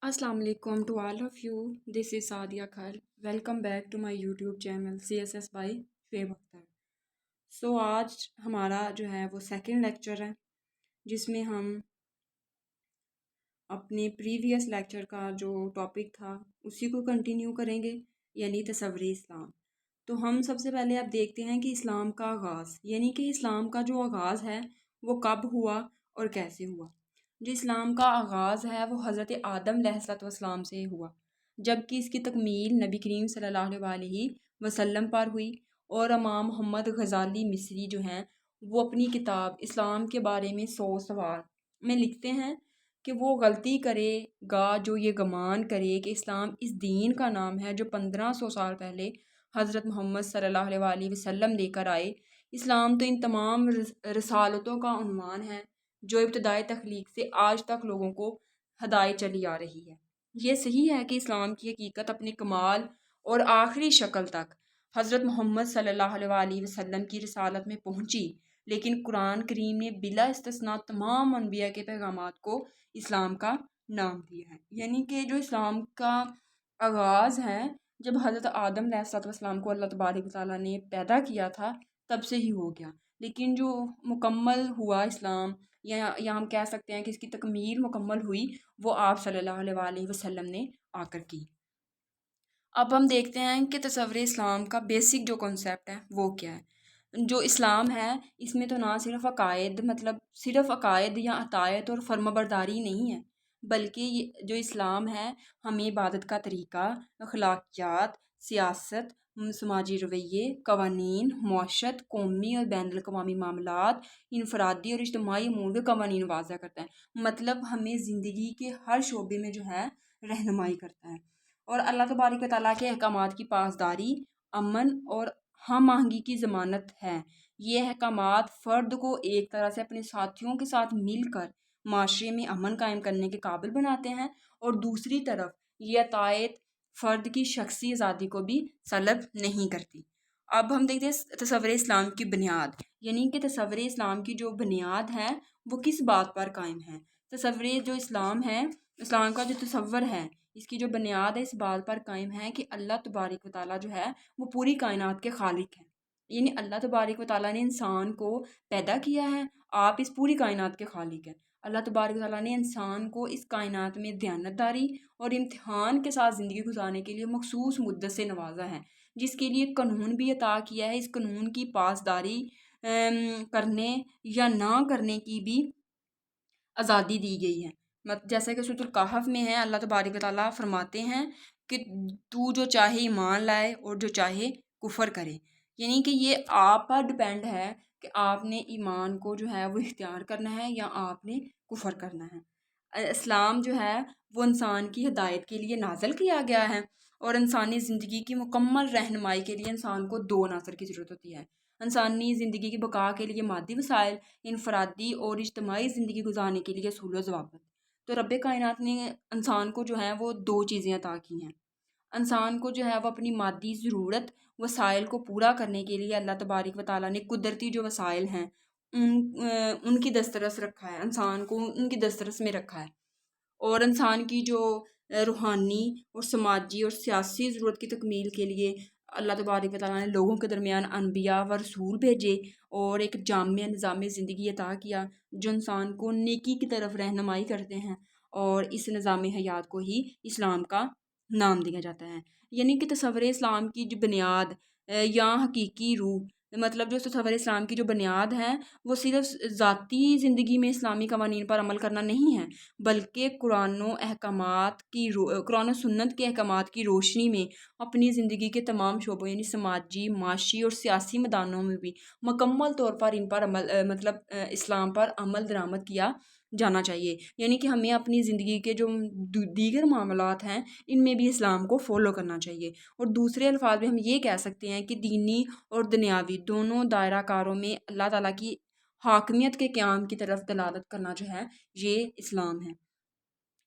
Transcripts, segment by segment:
Assalamu alaikum to all of you. This is Sadia Khar. Welcome back to my YouTube channel CSS by फेब Akhtar. So आज हमारा जो है वो second lecture है जिसमें हम अपने प्रीवियस लेक्चर का जो टॉपिक था उसी को कंटिन्यू करेंगे, यानी तसव्वुर इस्लाम. तो हम सबसे पहले आप देखते हैं कि इस्लाम का आगाज़, यानी कि इस्लाम का जो आगाज़ है वो कब हुआ और कैसे हुआ. जो इस्लाम का आगाज़ है वो हज़रत आदम अलैहिस्सलाम से हुआ, जबकि इसकी तकमील नबी करीम सल्लल्लाहु अलैहि वसल्लम पर हुई. और इमाम मोहम्मद गज़ाली मिस्री जो हैं वो अपनी किताब इस्लाम के बारे में 100 सवाल में लिखते हैं कि वो गलती करेगा जो ये गमान करे कि इस्लाम इस दीन का नाम है जो 1500 साल पहले हज़रत मोहम्मद सल्लल्लाहु अलैहि वसल्लम लेकर आए. इस्लाम तो इन तमाम रसालतों का उन्वान है जो इब्तदाई तख्लीक से आज तक लोगों को हदायत चली आ रही है. ये सही है कि इस्लाम की हकीकत अपने कमाल और आखिरी शक्ल तक हज़रत मोहम्मद सल्लल्लाहु अलैहि वसल्लम की रिसालत में पहुंची, लेकिन कुरान करीम ने बिला इस्तिस्ना तमाम अनबिया के पैगामात को इस्लाम का नाम दिया है. यानी कि जो इस्लाम का आगाज़ है जब हज़रत आदम अलैहिस्सलाम को अल्लाह तबारक व तआला ने पैदा किया था तब से ही हो गया, लेकिन जो मुकम्मल हुआ इस्लाम या हम कह सकते हैं कि इसकी तकमील मुकम्मल हुई वो आप सल्लल्लाहु अलैहि वसल्लम ने आकर की. अब हम देखते हैं कि तसव्वुर इस्लाम का बेसिक जो कॉन्सेप्ट है वो क्या है. जो इस्लाम है इसमें तो ना सिर्फ अकायद मतलब सिर्फ अकायद या अतायत और फर्माबरदारी नहीं है, बल्कि ये जो इस्लाम है हमें इबादत का तरीका, अखलाकियात, सियासत, समाजी रवैये, कवानीन, मुआशरत, कौमी और बैनुल अक़वामी मामलात, इनफरादी और इज्तिमाई अमूर के कवानीन वाज़ा करता है. मतलब हमें ज़िंदगी के हर शोबे में जो है रहनुमाई करता है. और अल्लाह तबारक व तआला के अहकामात की पासदारी, अमन और हम आहंगी की ज़मानत है. ये अहकामात फ़र्द को एक तरह से अपने साथियों के साथ मिलकर माशरे में अमन कायम करने के काबिल बनाते हैं, और दूसरी तरफ ये अतायत फ़र्द की शख्सी आज़ादी को भी सलब नहीं करती. अब हम देखते हैं तसव्वुर इस्लाम की बुनियाद, यानी कि तसव्वुर इस्लाम की जो बुनियाद है वो किस बात पर कायम है. तसव्वुर जो इस्लाम है, इस्लाम का जो तसव्वुर है इसकी जो बुनियाद है इस बात पर कायम है कि अल्लाह तबारक व तआला जो है वो पूरी कायनात के खालिक हैं. यानी अल्लाह तबारक व तआला ने इंसान को पैदा किया है, आप इस पूरी कायनात के खालिक हैं. अल्लाह तबारक व तआला ने इंसान को इस कायनात में दयानतदारी और इम्तिहान के साथ ज़िंदगी गुजारने के लिए मखसूस मुद्दत से नवाजा है, जिसके लिए कानून भी अता किया है. इस कानून की पासदारी करने या ना करने की भी आज़ादी दी गई है. जैसा कि सूरह कहफ में है, अल्लाह तबारक व तआला फरमाते हैं कि तू जो चाहे ईमान लाए और जो चाहे कुफर करे. यानी कि ये आप पर डिपेंड है कि आपने ईमान को जो है वो इख्तियार करना है या आपने कुफर करना है. इस्लाम जो है वो इंसान की हिदायत के लिए नाज़िल किया गया है, और इंसानी ज़िंदगी की मुकम्मल रहनुमाई के लिए इंसान को दो अनासर की ज़रूरत होती है. इंसानी ज़िंदगी की बका के लिए मादी वसाइल, इनफरादी और इज्तिमाई ज़िंदगी गुजारने के लिए असूल व ज़वाबित. तो रब कायनात ने इंसान को जो है वो दो चीज़ें अता की हैं. इंसान को जो है वो अपनी मादी ज़रूरत वसाइल को पूरा करने के लिए अल्लाह तबारक व तआला ने कुदरती जो वसाइल हैं उनकी दस्तरस रखा है, इंसान को उनकी दस्तरस में रखा है. और इंसान की जो रूहानी और समाजी और सियासी ज़रूरत की तकमील के लिए अल्लाह तबारक व तआला ने लोगों के दरमियान अनबिया व रसूल भेजे और एक जामिया निज़ाम ज़िंदगी अता किया जो इंसान को नेकी की तरफ रहनुमाई करते हैं, और इस निज़ाम हयात को ही इस्लाम का नाम दिया जाता है. यानी कि तसव्वुर इस्लाम की जो बुनियाद या हकीकी रूह, मतलब जो तसव्वुर इस्लाम की जो बुनियाद है वो सिर्फ ज़ाती ज़िंदगी में इस्लामी कवानीन पर अमल करना नहीं है, बल्कि कुरान सुन्नत के अहकामात की रोशनी में अपनी ज़िंदगी के तमाम शोबों यानी समाजी, माशी और सियासी मैदानों में भी मुकम्मल तौर पर इन पर इस्लाम पर अमल दरामद किया जाना चाहिए. यानी कि हमें अपनी ज़िंदगी के जो दीगर मामलात हैं इनमें भी इस्लाम को फॉलो करना चाहिए. और दूसरे अल्फाज में हम ये कह सकते हैं कि दीनी और दुनियावी दोनों दायरा कारों में अल्लाह ताला की हाकमियत के क़याम की तरफ दलालत करना जो है ये इस्लाम है.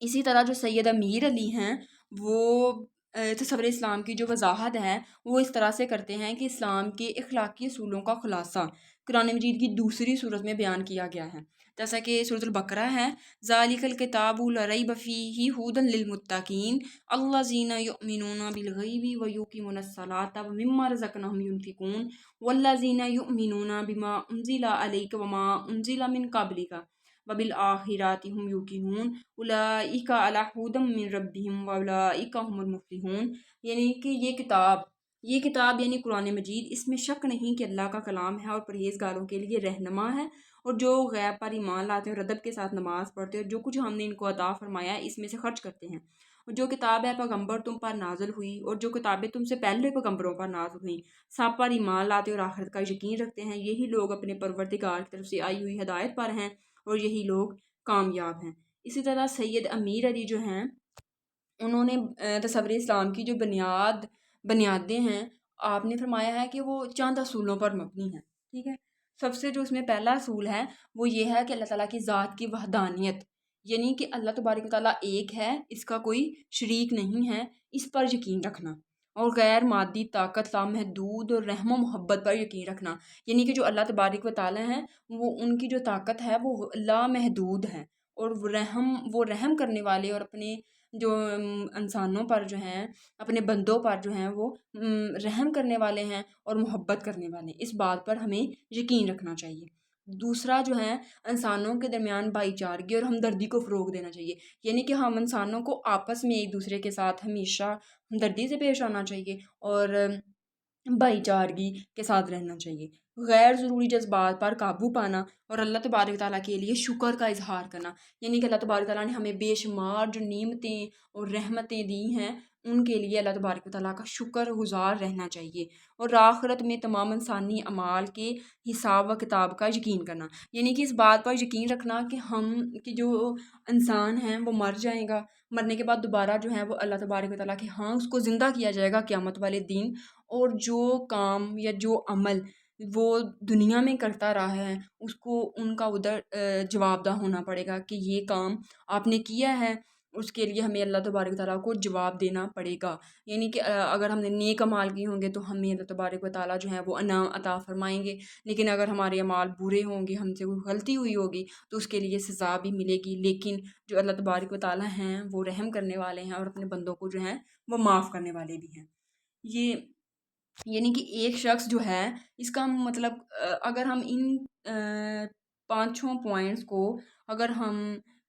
इसी तरह जो सैयद अमीर अली हैं वो तसव्वुर इस्लाम की जो वजाहत है वो इस तरह से करते हैं कि इस्लाम के अखलाकी असूलों का खुलासा कुरान मजीद की दूसरी सूरत में बयान किया गया है. جیسا کہ سورۃ البقرہ ہے، ذالک الکتاب لا ریب فیہ ھدی للمتقین الذین یؤمنون بالغیب ویقیمون الصلاۃ ومما رزقناہم ینفقون والذین یؤمنون بما انزل الیک وما انزل من قبلک وبالآخرۃ هم یوقنون اولئک علی ھدی من ربہم واولئک هم المفلحون۔ یعنی کہ یہ کتاب یعنی قرآن مجید، اس میں شک نہیں کہ اللہ کا کلام ہے اور پرہیزگاروں کے لیے رہنما ہے، اور جو غیب پر ایمان لاتے ہیں اور ادب کے ساتھ نماز پڑھتے ہیں اور جو کچھ ہم نے ان کو عطا فرمایا ہے اس میں سے خرچ کرتے ہیں، اور جو کتاب ہے پیغمبر تم پر نازل ہوئی اور جو کتابیں تم سے پہلے پیغمبروں پر نازل ہوئیں، سب پر ایمان لاتے اور آخرت کا یقین رکھتے ہیں، یہی لوگ اپنے پروردگار کی طرف سے آئی ہوئی ہدایت پر ہیں اور یہی لوگ کامیاب ہیں۔ اسی طرح سید امیر علی جو ہیں، انہوں نے تصور اسلام کی جو بنیادیں ہیں، آپ نے فرمایا ہے کہ وہ چند اصولوں پر مبنی ہیں، ٹھیک ہے۔ سب سے جو اس میں پہلا اصول ہے وہ یہ ہے کہ اللہ تعالیٰ کی ذات کی وحدانیت، یعنی کہ اللہ تبارک و تعالیٰ ایک ہے، اس کا کوئی شریک نہیں ہے، اس پر یقین رکھنا، اور غیر مادی طاقت، لامحدود اور رحم و محبت پر یقین رکھنا، یعنی کہ جو اللہ تبارک و تعالیٰ ہیں وہ ان کی جو طاقت ہے وہ لامحدود ہے، اور وہ رحم کرنے والے اور اپنے جو انسانوں پر جو ہیں، اپنے بندوں پر جو ہیں وہ رحم کرنے والے ہیں اور محبت کرنے والے ہیں، اس بات پر ہمیں یقین رکھنا چاہیے۔ دوسرا جو ہے، انسانوں کے درمیان بھائی چارگی اور ہمدردی کو فروغ دینا چاہیے، یعنی کہ ہم انسانوں کو آپس میں ایک دوسرے کے ساتھ ہمیشہ ہمدردی سے پیش آنا چاہیے اور بھائی چارگی کے ساتھ رہنا چاہیے، غیر ضروری جذبات پر قابو پانا اور اللہ تبارک تعالیٰ کے لیے شکر کا اظہار کرنا، یعنی کہ اللہ تبارک تعالیٰ نے ہمیں بے شمار جو نعمتیں اور رحمتیں دی ہیں ان کے لیے اللہ تبارک تعالیٰ کا شکر گزار رہنا چاہیے، اور آخرت میں تمام انسانی اعمال کے حساب و کتاب کا یقین کرنا، یعنی کہ اس بات پر یقین رکھنا کہ جو انسان ہیں وہ مر جائیں گا، مرنے کے بعد دوبارہ جو ہے وہ اللہ تبارک تعالیٰ کے ہاں اس کو زندہ کیا جائے گا قیامت والے دن، اور جو کام یا جو عمل وہ دنیا میں کرتا رہا ہے اس کو ان کا ادھر جواب دہ ہونا پڑے گا کہ یہ کام آپ نے کیا ہے، اس کے لیے ہمیں اللہ تبارک و تعالیٰ کو جواب دینا پڑے گا، یعنی کہ اگر ہم نے نیک اعمال کیے ہوں گے تو ہمیں اللہ تبارک و تعالیٰ جو ہے وہ انعام عطا فرمائیں گے، لیکن اگر ہمارے اعمال برے ہوں گے، ہم سے کوئی غلطی ہوئی ہوگی تو اس کے لیے سزا بھی ملے گی، لیکن جو اللہ تبارک و تعالیٰ ہیں وہ رحم کرنے والے ہیں اور اپنے بندوں کو جو ہیں وہ معاف کرنے والے بھی ہیں۔ یہ یعنی کہ ایک شخص جو ہے، اس کا مطلب اگر ہم ان پانچوں پوائنٹس کو اگر ہم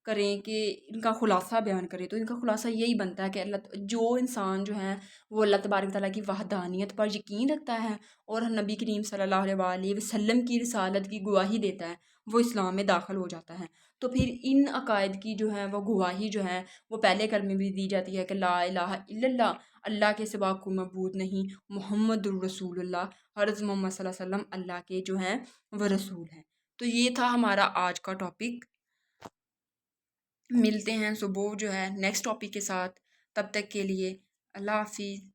کریں کہ ان کا خلاصہ بیان کریں تو ان کا خلاصہ یہی بنتا ہے کہ جو انسان جو ہے وہ اللہ تبارک تعالیٰ کی وحدانیت پر یقین رکھتا ہے اور نبی کریم صلی اللہ علیہ وسلم کی رسالت کی گواہی دیتا ہے، وہ اسلام میں داخل ہو جاتا ہے۔ تو پھر ان عقائد کی جو ہے وہ گواہی جو ہے وہ پہلے کلمے میں بھی دی جاتی ہے کہ لا الہ الا اللہ، اللہ کے سوا کوئی معبود نہیں، محمد الرسول اللہ، حضرت محمد صلی اللہ علیہ وسلم اللہ کے جو ہیں وہ رسول ہیں۔ تو یہ تھا ہمارا آج کا ٹاپک، ملتے ہیں صبح جو ہے نیکسٹ ٹاپک کے ساتھ، تب تک کے لیے اللہ حافظ۔